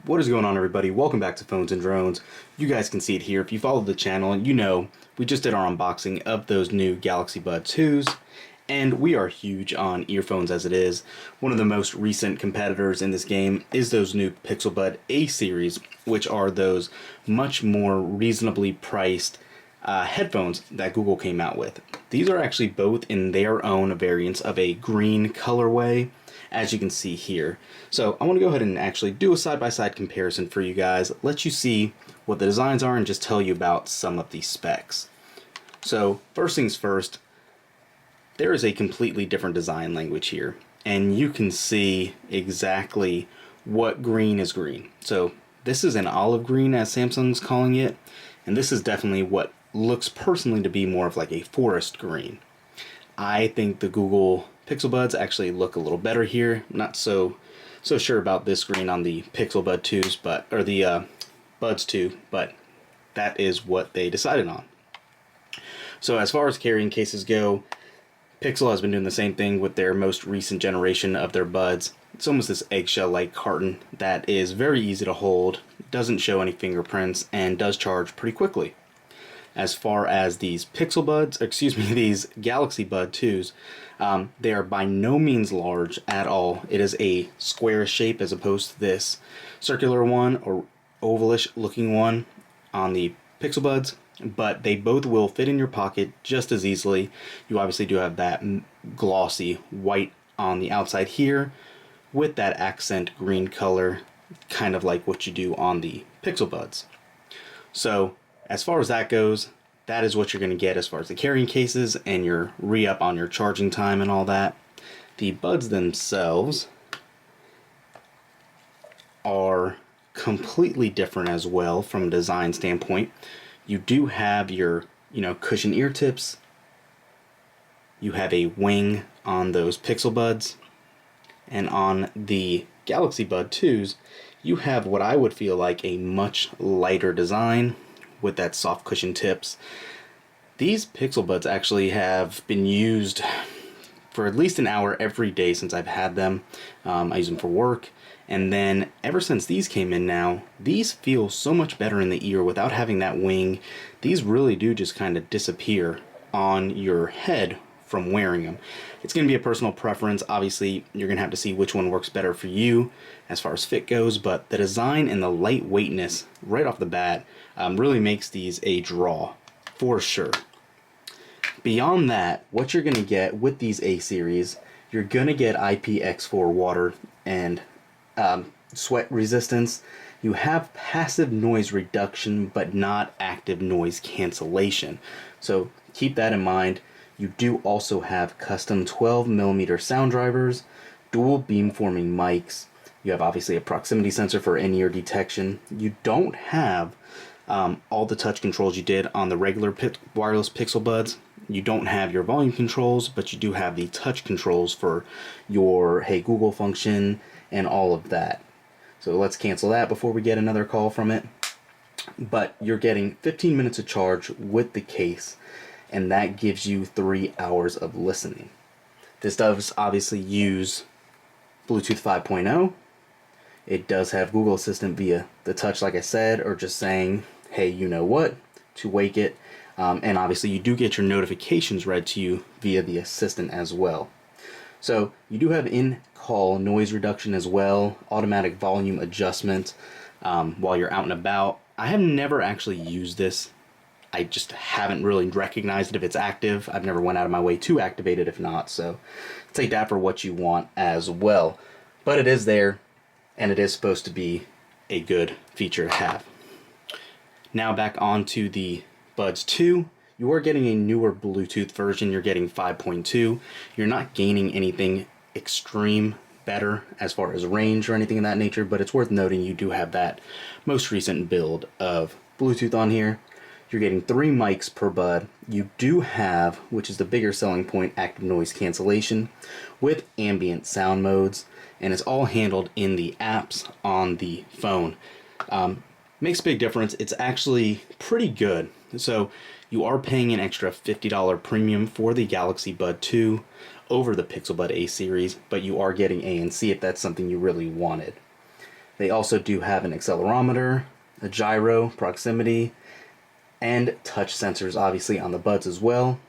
What is going on, everybody? Welcome back to Phones and Drones. You guys can see it here. If you follow the channel, you know we just did our unboxing of those new Galaxy Buds 2s, and we are huge on earphones as it is. One of the most recent competitors in this game is those new Pixel Bud A series, which are those much more reasonably priced headphones that Google came out with. These are actually both in their own variants of a green colorway, as you can see here. So I want to go ahead and actually do a side-by-side comparison for you guys, let you see what the designs are and just tell you about some of the specs. So first things first, there is a completely different design language here, and you can see exactly what green is green. So this is an olive green, as Samsung's calling it, and this is definitely what looks personally to be more of like a forest green. I think the Google Pixel Buds actually look a little better here. I'm not so sure about this green on the Pixel Bud 2s, or the Buds 2, but that is what they decided on. So as far as carrying cases go, Pixel has been doing the same thing with their most recent generation of their buds. It's almost this eggshell-like carton that is very easy to hold, doesn't show any fingerprints, and does charge pretty quickly. As far as these Pixel Buds, these Galaxy Bud 2s, they are by no means large at all. It is a square shape as opposed to this circular one or ovalish looking one on the Pixel Buds, but they both will fit in your pocket just as easily. You obviously do have that glossy white on the outside here with that accent green color, kind of like what you do on the Pixel Buds. So as far as that goes, that is what you're going to get as far as the carrying cases and your re-up on your charging time and all that. The buds themselves are completely different as well from a design standpoint. You do have your, cushion ear tips. You have a wing on those Pixel Buds. And on the Galaxy Bud 2s, you have what I would feel like a much lighter design with that soft cushion tips. These Pixel Buds actually have been used for at least an hour every day since I've had them. I use them for work, and then ever since these came in now, these feel so much better in the ear without having that wing. These really do just kind of disappear on your head from wearing them. It's going to be a personal preference. Obviously, you're going to have to see which one works better for you as far as fit goes, but the design and the lightweightness right off the bat really makes these a draw for sure. Beyond that, what you're going to get with these A series, you're going to get IPX4 water and sweat resistance. You have passive noise reduction, but not active noise cancellation. So keep that in mind. You do also have custom 12mm sound drivers, dual beamforming mics. You have obviously a proximity sensor for in-ear detection. You don't have all the touch controls you did on the regular wireless Pixel Buds. You don't have your volume controls, but you do have the touch controls for your Hey Google function and all of that. So let's cancel that before we get another call from it. But you're getting 15 minutes of charge with the case, and that gives you 3 hours of listening. This does obviously use Bluetooth 5.0. It does have Google Assistant via the touch, like I said, or just saying, hey, you know what, to wake it. And obviously you do get your notifications read to you via the Assistant as well. So you do have in-call noise reduction as well, automatic volume adjustment while you're out and about. I have never actually used this. I just haven't really recognized it if it's active. I've never went out of my way to activate it if not, so take that for what you want as well. But it is there, and it is supposed to be a good feature to have. Now back onto the Buds 2. You are getting a newer Bluetooth version. You're getting 5.2. You're not gaining anything extreme better as far as range or anything of that nature, but it's worth noting you do have that most recent build of Bluetooth on here. You're getting 3 mics per bud. You do have, which is the bigger selling point, active noise cancellation with ambient sound modes, and it's all handled in the apps on the phone. Makes a big difference. It's actually pretty good. So you are paying an extra $50 premium for the Galaxy Bud 2 over the Pixel Bud A series, but you are getting ANC if that's something you really wanted. They also do have an accelerometer, a gyro, proximity, and touch sensors obviously on the buds as well.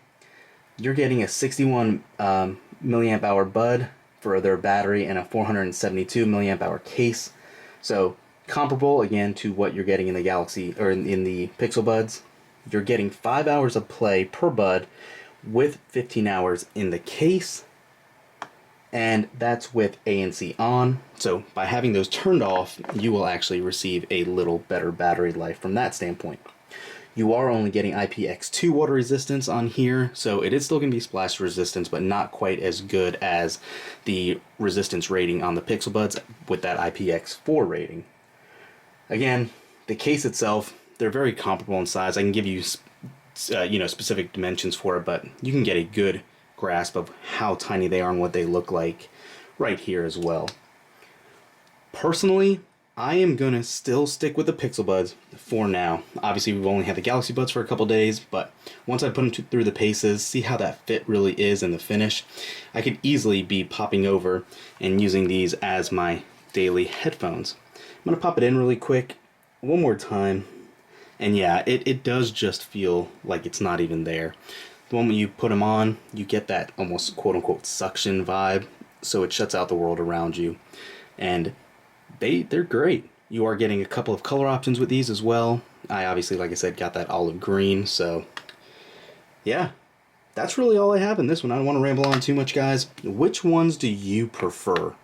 You're getting a 61 milliamp hour bud for their battery and a 472 milliamp hour case. So comparable again to what you're getting in the Galaxy or in the Pixel Buds. You're getting 5 hours of play per bud with 15 hours in the case, and that's with ANC on. So by having those turned off, you will actually receive a little better battery life from that standpoint. You are only getting IPX2 water resistance on here, so it is still going to be splash resistance, but not quite as good as the resistance rating on the Pixel Buds with that IPX4 rating. Again, the case itself, they're very comparable in size. I can give you specific dimensions for it, but you can get a good grasp of how tiny they are and what they look like right here as well. Personally, I am going to still stick with the Pixel Buds for now. Obviously, we've only had the Galaxy Buds for a couple days, but once I put them through the paces, see how that fit really is in the finish, I could easily be popping over and using these as my daily headphones. I'm going to pop it in really quick, one more time, and yeah, it does just feel like it's not even there. The moment you put them on, you get that almost quote-unquote suction vibe, so it shuts out the world around you, and they're great. You are getting a couple of color options with these as well. I obviously, like I said, got that olive green, so yeah, that's really all I have in this one. I don't want to ramble on too much, guys. Which ones do you prefer?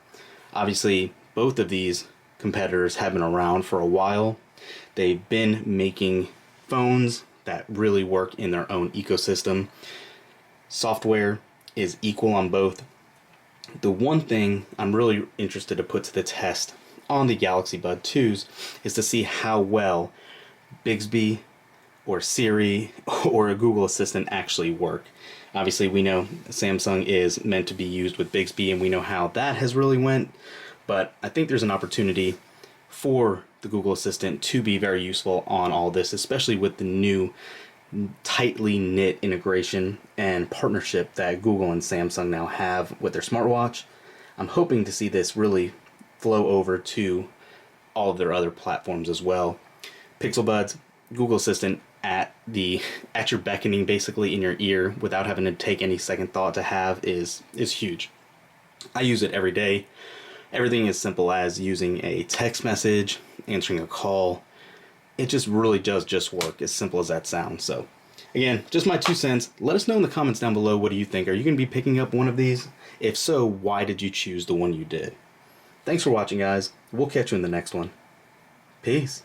Obviously, both of these competitors have been around for a while. They've been making phones that really work in their own ecosystem. Software is equal on both. The one thing I'm really interested to put to the test on the Galaxy Bud 2s is to see how well Bixby or Siri or a Google Assistant actually work. Obviously, we know Samsung is meant to be used with Bixby, and we know how that has really went, but I think there's an opportunity for the Google Assistant to be very useful on all this, especially with the new tightly knit integration and partnership that Google and Samsung now have with their smartwatch. I'm hoping to see this really flow over to all of their other platforms as well. Pixel Buds, Google Assistant at your beckoning, basically in your ear, without having to take any second thought to have is huge. I use it every day. Everything as simple as using a text message, answering a call. It just really does just work, as simple as that sounds. So again, just my 2 cents. Let us know in the comments down below, what do you think? Are you going to be picking up one of these? If so, why did you choose the one you did? Thanks for watching, guys. We'll catch you in the next one. Peace.